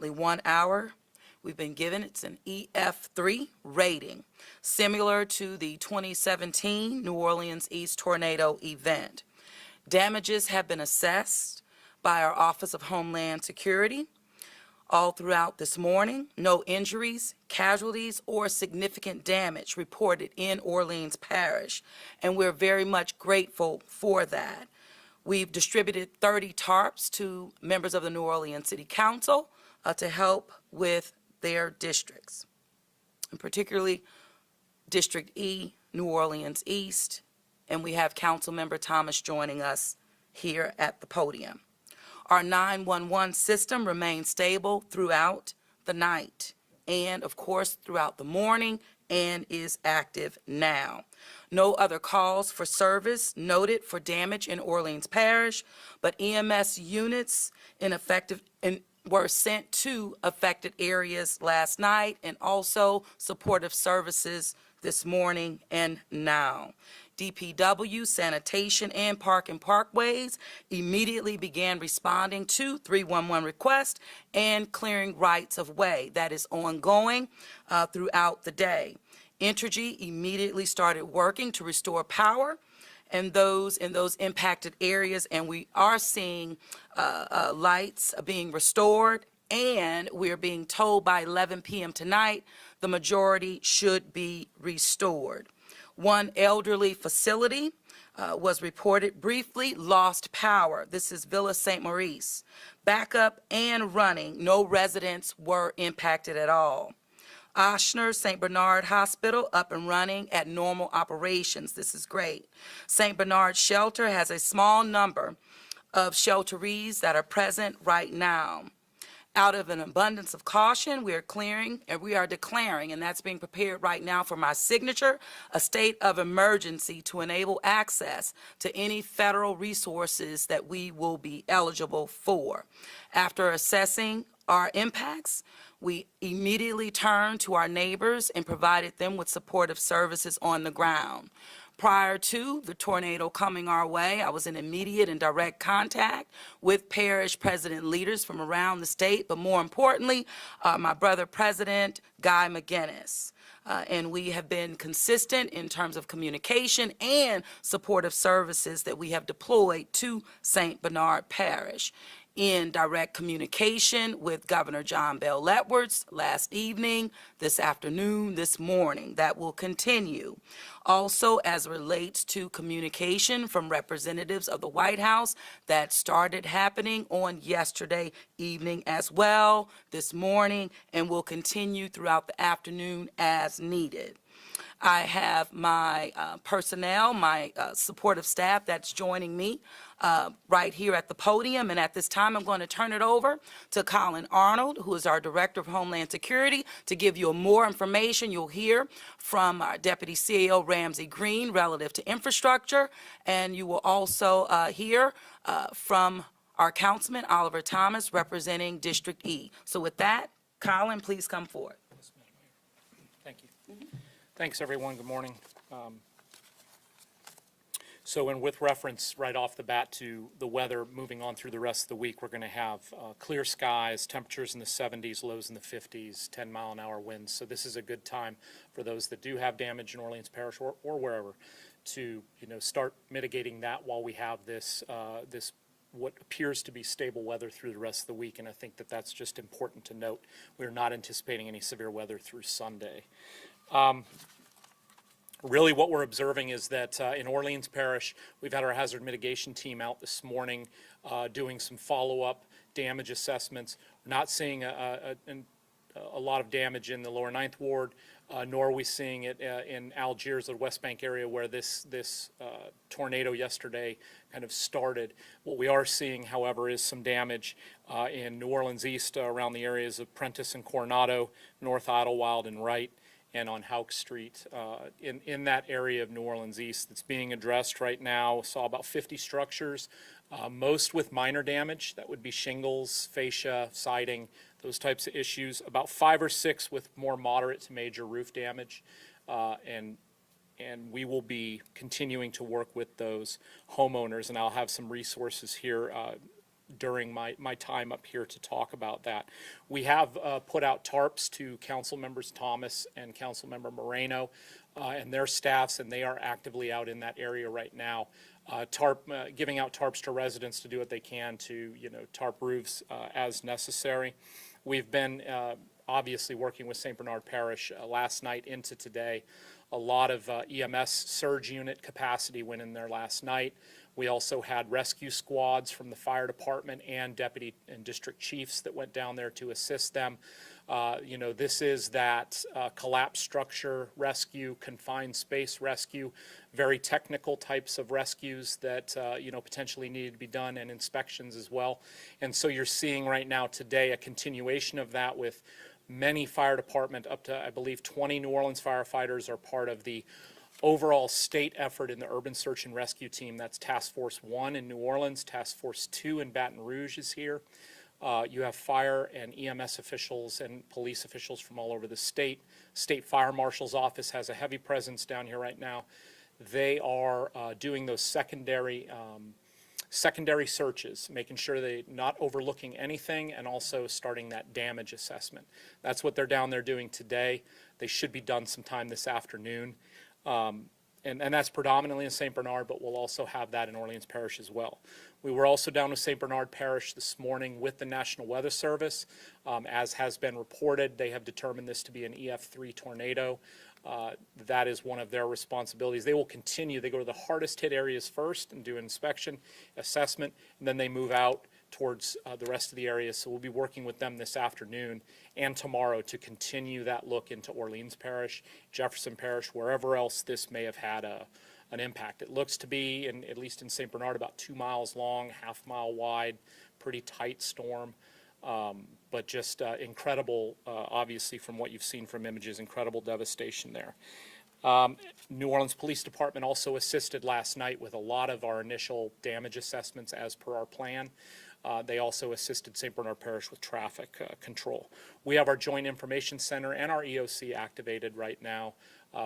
approximately 1 hour. We've been given, it's an EF3 rating, similar to the 2017 New Orleans East tornado event. Damages have been assessed by our Office of Homeland Security all throughout this morning. No injuries, casualties, or significant damage reported in Orleans Parish, and we're very much grateful for that. We've distributed 30 tarps to members of the New Orleans City Council to help with their districts, and particularly District E, New Orleans East, and we have Councilmember Thomas joining us here at the podium. Our 911 system remains stable throughout the night and, of course, throughout the morning and is active now. No other calls for service noted for damage in Orleans Parish, but EMS units were sent to affected areas last night, and also supportive services this morning and now. DPW, sanitation, and park and parkways immediately began responding to 311 requests and clearing rights of way. That is ongoing throughout the day. Entergy immediately started working to restore power in those impacted areas, and we are seeing lights being restored, and we're being told by 11 p.m. tonight the majority should be restored. One elderly facility was reported briefly lost power. This is Villa St. Maurice. Backup and running, no residents were impacted at all. Ochsner St. Bernard Hospital up and running at normal operations. This is great. St. Bernard Shelter has a small number of shelterees that are present right now. Out of an abundance of caution, we are clearing and we are declaring, and that's being prepared right now for my signature, a state of emergency to enable access to any federal resources that we will be eligible for. After assessing our impacts, we immediately turned to our neighbors and provided them with supportive services on the ground. Prior to the tornado coming our way, I was in immediate and direct contact with parish president leaders from around the state, but more importantly, my brother President Guy McGuinness. And we have been consistent in terms of communication and supportive services that we have deployed to St. Bernard Parish. In direct communication with Governor John Bell Letwards last evening, this afternoon, this morning. That will continue. Also, as it relates to communication from representatives of the White House, that started happening on yesterday evening as well, this morning, and will continue throughout the afternoon as needed. I have my personnel, my supportive staff that's joining me right here at the podium. And at this time, I'm going to turn it over to Colin Arnold, who is our Director of Homeland Security, to give you more information. You'll hear from our Deputy CAO, Ramsey Green, relative to infrastructure. And you will also hear from our Councilman, Oliver Thomas, representing District E. So with that, Colin, please come forward. Thank you. Thanks, everyone. Good morning. And with reference right off the bat to the weather moving on through the rest of the week, we're going to have clear skies, temperatures in the 70s, lows in the 50s, 10-mile-an-hour winds. So this is a good time for those that do have damage in Orleans Parish or wherever to start mitigating that while we have this what appears to be stable weather through the rest of the week. And I think that that's just important to note. We're not anticipating any severe weather through Sunday. Really what we're observing is that in Orleans Parish, we've had our hazard mitigation team out this morning doing some follow-up damage assessments. We're not seeing a lot of damage in the lower Ninth Ward, nor are we seeing it in Algiers, the West Bank area where this tornado yesterday kind of started. What we are seeing, however, is some damage in New Orleans East around the areas of Prentice and Coronado, North Idlewild and Wright, and on Houck Street in that area of New Orleans East that's being addressed right now. Saw about 50 structures, most with minor damage. That would be shingles, fascia, siding, those types of issues. About 5 or 6 with more moderate to major roof damage. And we will be continuing to work with those homeowners, and I'll have some resources here during my time up here to talk about that. We have put out tarps to Council Members Thomas and Councilmember Moreno and their staffs, and they are actively out in that area right now. Giving out tarps to residents to do what they can to, tarp roofs as necessary. We've been obviously working with St. Bernard Parish last night into today. A lot of EMS surge unit capacity went in there last night. We also had rescue squads from the fire department and deputy and district chiefs that went down there to assist them. This is that collapsed structure rescue, confined space rescue, very technical types of rescues that, potentially needed to be done, and inspections as well. And so you're seeing right now today a continuation of that with many fire department, up to, I believe, 20 New Orleans firefighters are part of the overall state effort in the urban search and rescue team. That's Task Force 1 in New Orleans, Task Force 2 in Baton Rouge is here. You have fire and EMS officials and police officials from all over the state. State Fire Marshal's office has a heavy presence down here right now. They are doing those secondary searches, making sure they're not overlooking anything, and also starting that damage assessment. That's what they're down there doing today. They should be done sometime this afternoon. And that's predominantly in St. Bernard, but we'll also have that in Orleans Parish as well. We were also down with St. Bernard Parish this morning with the National Weather Service. As has been reported, they have determined this to be an EF3 tornado. That is one of their responsibilities. They will continue. They go to the hardest hit areas first and do an inspection, assessment, and then they move out towards the rest of the areas. So we'll be working with them this afternoon and tomorrow to continue that look into Orleans Parish, Jefferson Parish, wherever else this may have had an impact. It looks to be, at least in St. Bernard, about 2 miles long, half-mile wide, pretty tight storm. But just incredible, obviously, from what you've seen from images, incredible devastation there. New Orleans Police Department also assisted last night with a lot of our initial damage assessments as per our plan. They also assisted St. Bernard Parish with traffic control. We have our Joint Information Center and our EOC activated right now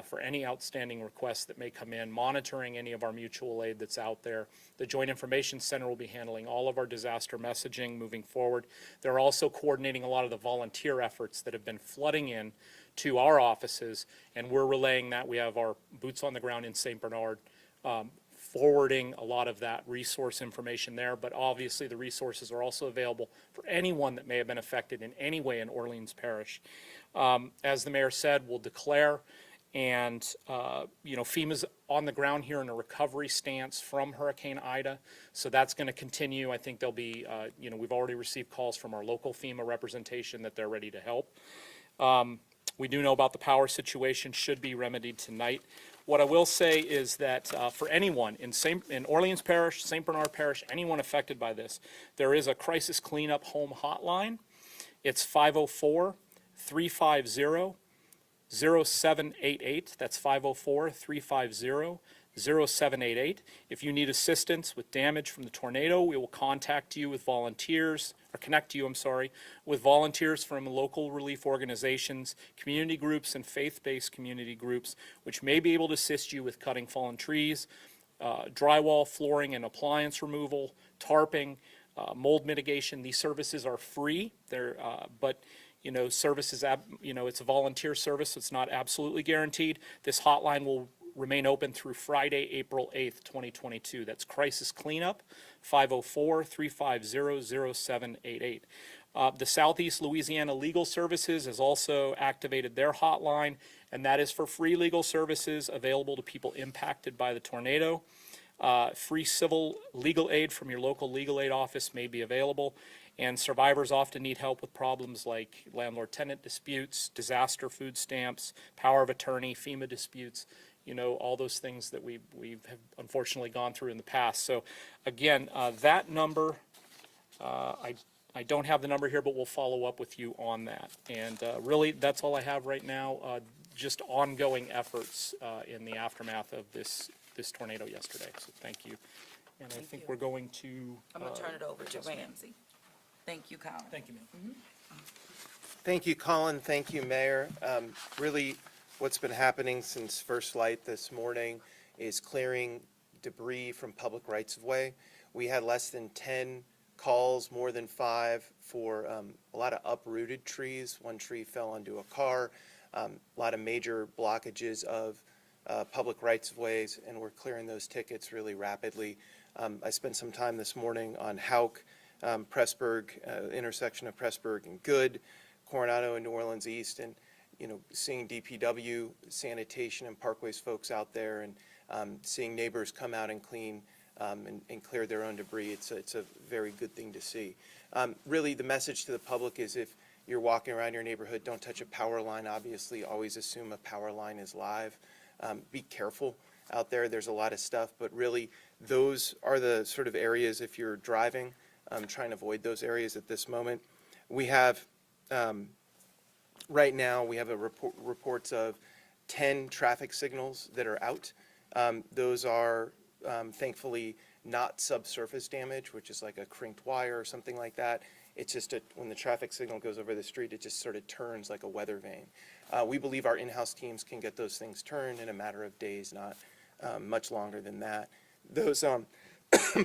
for any outstanding requests that may come in, monitoring any of our mutual aid that's out there. The Joint Information Center will be handling all of our disaster messaging moving forward. They're also coordinating a lot of the volunteer efforts that have been flooding in to our offices, and we're relaying that. We have our boots on the ground in St. Bernard forwarding a lot of that resource information there, but obviously the resources are also available for anyone that may have been affected in any way in Orleans Parish. As the mayor said, we'll declare, and FEMA's on the ground here in a recovery stance from Hurricane Ida, so that's going to continue. I think there'll be, we've already received calls from our local FEMA representation that they're ready to help. We do know about the power situation, should be remedied tonight. What I will say is that for anyone in Orleans Parish, St. Bernard Parish, anyone affected by this, there is a crisis cleanup home hotline. It's 504-350-0788. That's 504-350-0788. If you need assistance with damage from the tornado, we will contact you with volunteers, or connect you, with volunteers from local relief organizations, community groups, and faith-based community groups, which may be able to assist you with cutting fallen trees, drywall, flooring, and appliance removal, tarping, mold mitigation. These services are free. But service is, it's a volunteer service, so it's not absolutely guaranteed. This hotline will remain open through Friday, April 8th, 2022. That's crisis cleanup, 504-350-0788. The Southeast Louisiana Legal Services has also activated their hotline, and that is for free legal services available to people impacted by the tornado. Free civil legal aid from your local legal aid office may be available, and survivors often need help with problems like landlord-tenant disputes, disaster food stamps, power of attorney, FEMA disputes, all those things that we have unfortunately gone through in the past. So again, that number, I don't have the number here, but we'll follow up with you on that. And really, that's all I have right now, just ongoing efforts in the aftermath of this tornado yesterday. So thank you. And I think we're going to. I'm going to turn it over to Ramsey. Thank you, Colin. Thank you, ma'am. Thank you, Colin. Thank you, Mayor. Really, what's been happening since first light this morning is clearing debris from public rights-of-way. We had less than 10 calls, more than 5, for a lot of uprooted trees. One tree fell onto a car, a lot of major blockages of public rights-of-ways, and we're clearing those tickets really rapidly. I spent some time this morning on Hauk, Pressburg, intersection of Pressburg and Good, Coronado and New Orleans East, and seeing DPW, sanitation, and Parkways folks out there, and seeing neighbors come out and clean and clear their own debris. It's a very good thing to see. Really, the message to the public is, if you're walking around your neighborhood, don't touch a power line. Obviously, always assume a power line is live. Be careful out there. There's a lot of stuff, but really, those are the sort of areas, if you're driving, try and avoid those areas at this moment. We have, right now, we have reports of 10 traffic signals that are out. Those are thankfully not subsurface damage, which is like a crinked wire or something like that. It's just when the traffic signal goes over the street, it just sort of turns like a weather vane. We believe our in-house teams can get those things turned in a matter of days, not much longer than that. Those,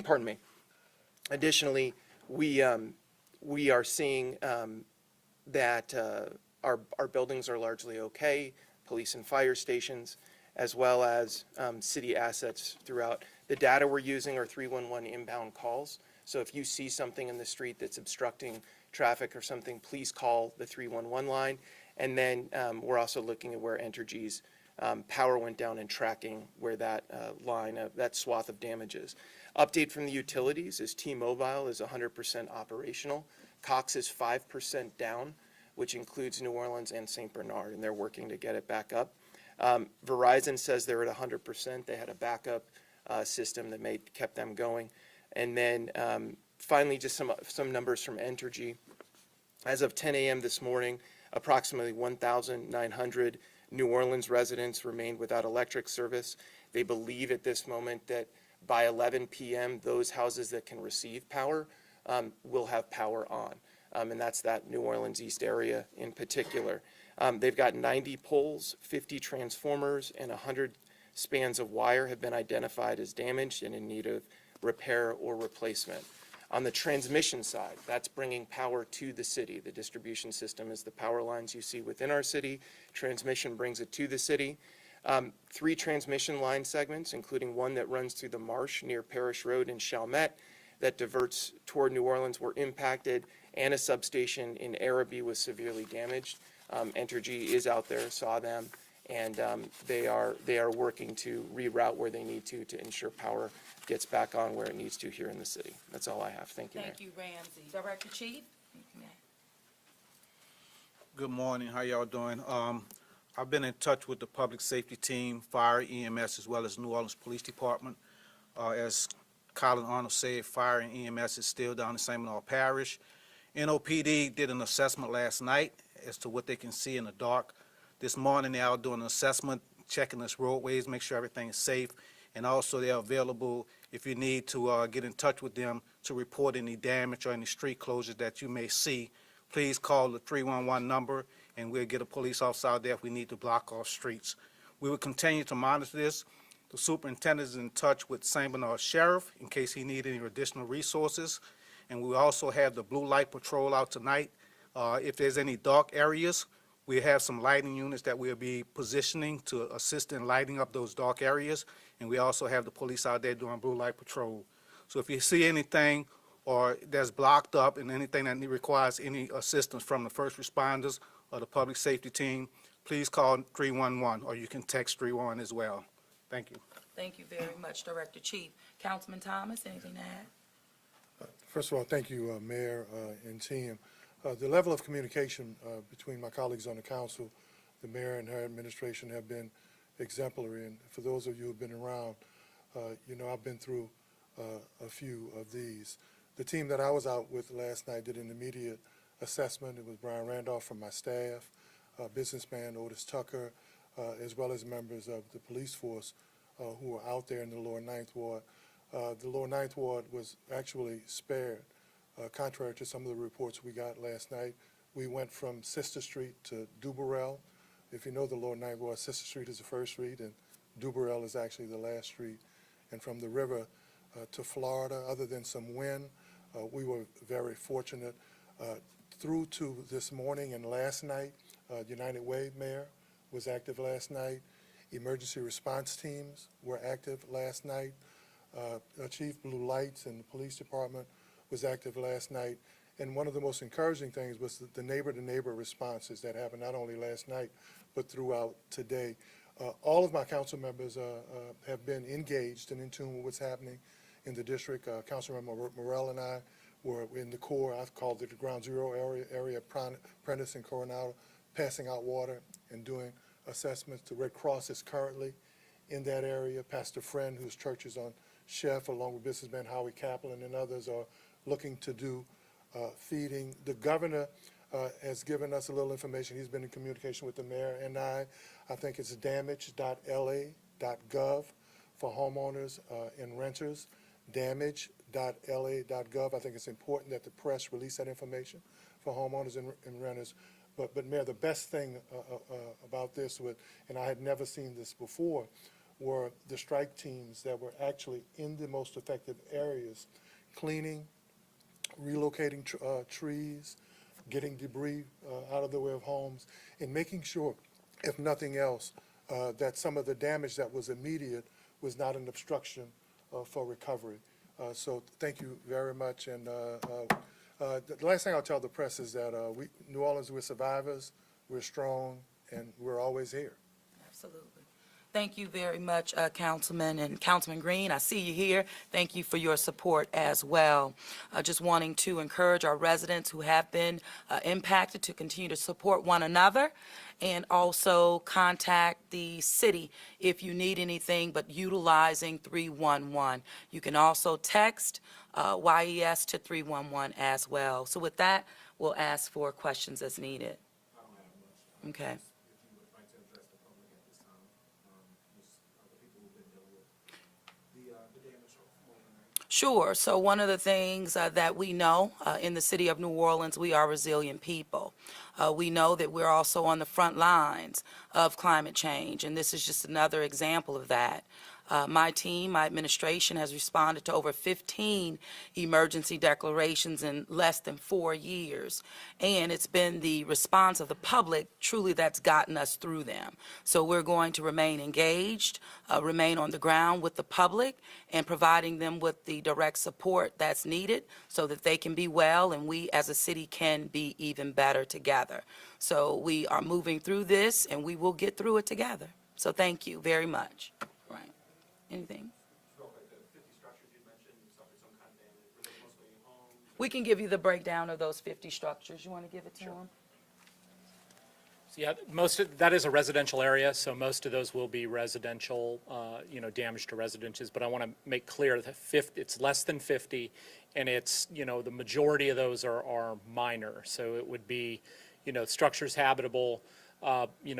pardon me. Additionally, we are seeing that our buildings are largely okay, police and fire stations, as well as city assets throughout. The data we're using are 311 inbound calls. So if you see something in the street that's obstructing traffic or something, please call the 311 line. And then we're also looking at where Entergy's power went down and tracking where that that swath of damage is. Update from the utilities is T-Mobile is 100% operational. Cox is 5% down, which includes New Orleans and St. Bernard, and they're working to get it back up. Verizon says they're at 100%. They had a backup system that kept them going. And then finally, just some numbers from Entergy. As of 10 a.m. this morning, approximately 1,900 New Orleans residents remained without electric service. They believe at this moment that by 11 p.m., those houses that can receive power will have power on. And that's that New Orleans East area in particular. They've got 90 poles, 50 transformers, and 100 spans of wire have been identified as damaged and in need of repair or replacement. On the transmission side, that's bringing power to the city. The distribution system is the power lines you see within our city. Transmission brings it to the city. 3 transmission line segments, including one that runs through the marsh near Parish Road in Chalmette that diverts toward New Orleans, were impacted, and a substation in Araby was severely damaged. Entergy is out there, saw them, and they are working to reroute where they need to ensure power gets back on where it needs to here in the city. That's all I have. Thank you, Mayor. Thank you, Ramsey. Director Chief? Good morning. How y'all doing? I've been in touch with the public safety team, fire, EMS, as well as New Orleans Police Department. As Colin Arnold said, fire and EMS is still down in St. Bernard Parish. NOPD did an assessment last night as to what they can see in the dark. This morning, they're out doing an assessment, checking this roadways, make sure everything is safe, and also they're available if you need to get in touch with them to report any damage or any street closures that you may see. Please call the 311 number, and we'll get a police officer out there if we need to block off streets. We will continue to monitor this. The superintendent is in touch with St. Bernard Sheriff in case he needs any additional resources. And we also have the Blue Light Patrol out tonight. If there's any dark areas, we have some lighting units that we'll be positioning to assist in lighting up those dark areas. And we also have the police out there doing Blue Light Patrol. So if you see anything or that's blocked up and anything that requires any assistance from the first responders or the public safety team, please call 311, or you can text 311 as well. Thank you. Thank you very much, Director Chief. Councilman Thomas, anything to add? First of all, thank you, Mayor and team. The level of communication between my colleagues on the council, the mayor and her administration have been exemplary. And for those of you who've been around, you know I've been through a few of these. The team that I was out with last night did an immediate assessment. It was Brian Randolph from my staff, businessman Otis Tucker, as well as members of the police force who were out there in the lower Ninth Ward. The lower Ninth Ward was actually spared, contrary to some of the reports we got last night. We went from Sister Street to Duberel. If you know the lower Ninth Ward, Sister Street is the first street, and Duberel is actually the last street. And from the river to Florida, other than some wind, We were very fortunate through to this morning and last night. United Way Mayor was active last night. Emergency response teams were active last night. Chief Blue Lights and the police department was active last night. And one of the most encouraging things was the neighbor-to-neighbor responses that happened not only last night, but throughout today. All of my council members have been engaged and in tune with what's happening in the district. Councilmember Morell and I were in the core, I've called it the Ground Zero area, Prentice and Coronado, passing out water and doing assessments. The Red Cross is currently in that area. Pastor Friend, whose church is on Chef, along with businessman Howie Kaplan and others, are looking to do feeding. The governor has given us a little information. He's been in communication with the mayor and I think it's damage.la.gov for homeowners and renters, damage.la.gov. I think it's important that the press release that information for homeowners and renters. But Mayor, the best thing about this, and I had never seen this before, were the strike teams that were actually in the most affected areas, cleaning, relocating trees, getting debris out of the way of homes, and making sure, if nothing else, that some of the damage that was immediate was not an obstruction for recovery. So thank you very much. And the last thing I'll tell the press is that New Orleans, we're survivors, we're strong, and we're always here. Absolutely. Thank you very much, Councilman. And Councilman Green, I see you here. Thank you for your support as well. Just wanting to encourage our residents who have been impacted to continue to support one another, and also contact the city if you need anything, but utilizing 311. You can also text YES to 311 as well. So with that, we'll ask for questions as needed. Okay. Sure. So one of the things that we know in the city of New Orleans, we are resilient people. We know that we're also on the front lines of climate change, and this is just another example of that. My team, my administration has responded to over 15 emergency declarations in less than 4 years. And it's been the response of the public truly that's gotten us through them. So we're going to remain engaged, remain on the ground with the public, and providing them with the direct support that's needed so that they can be well and we as a city can be even better together. So we are moving through this and we will get through it together. So thank you very much. Right. Anything? We can give you the breakdown of those 50 structures. You want to give it to them? Yeah, that is a residential area, so most of those will be residential, damage to residences. But I want to make clear that it's less than 50, and it's, the majority of those are minor. So it would be, structures habitable,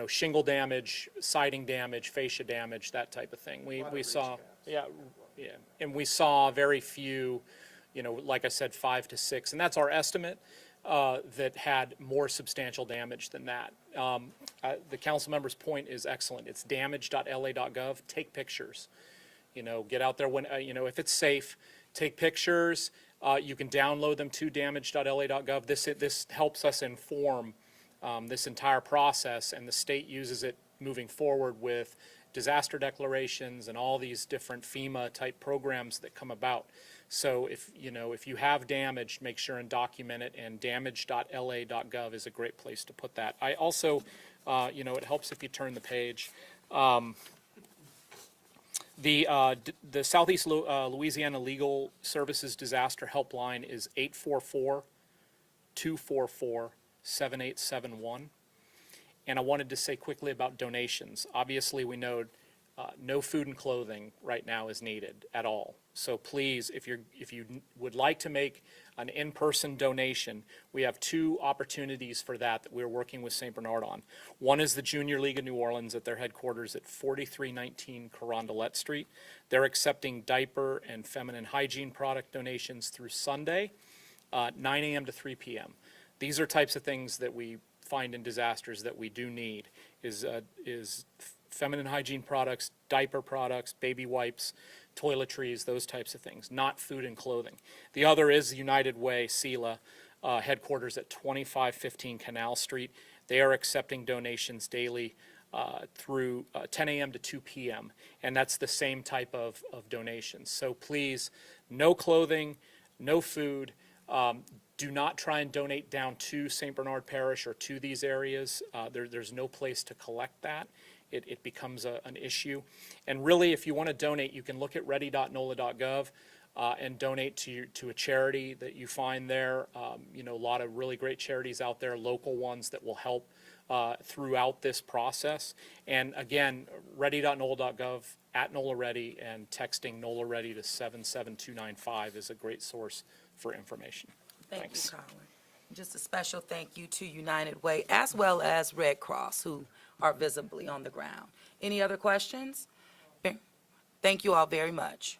shingle damage, siding damage, fascia damage, that type of thing. We saw, yeah, and we saw very few, like I said, 5 to 6, and that's our estimate. That had more substantial damage than that. The council member's point is excellent. It's damage.la.gov. Take pictures. Get out there when, if it's safe, take pictures. You can download them to damage.la.gov. This helps us inform this entire process, and the state uses it moving forward with disaster declarations and all these different FEMA-type programs that come about. So if you have damage, make sure and document it, and damage.la.gov is a great place to put that. I also, it helps if you turn the page. The Southeast Louisiana Legal Services Disaster Helpline is 844-244-7871. And I wanted to say quickly about donations. Obviously, we know no food and clothing right now is needed at all. So please, if you would like to make an in-person donation, we have 2 opportunities for that we're working with St. Bernard on. One is the Junior League of New Orleans at their headquarters at 4319 Carondelet Street. They're accepting diaper and feminine hygiene product donations through Sunday, 9 a.m. to 3 p.m. These are types of things that we find in disasters that we do need, is feminine hygiene products, diaper products, baby wipes, toiletries, those types of things, not food and clothing. The other is United Way, SELA, headquarters at 2515 Canal Street. They are accepting donations daily through 10 a.m. to 2 p.m., and that's the same type of donations. So please, no clothing, no food. Do not try and donate down to St. Bernard Parish or to these areas. There's no place to collect that. It becomes an issue. And really, if you want to donate, you can look at ready.nola.gov and donate to a charity that you find there. A lot of really great charities out there, local ones that will help throughout this process. And again, ready.nola.gov, at NOLA Ready, and texting NOLA Ready to 77295 is a great source for information. Thank Thanks. you, Colin. Just a special thank you to United Way as well as Red Cross, who are visibly on the ground. Any other questions? Thank you all very much.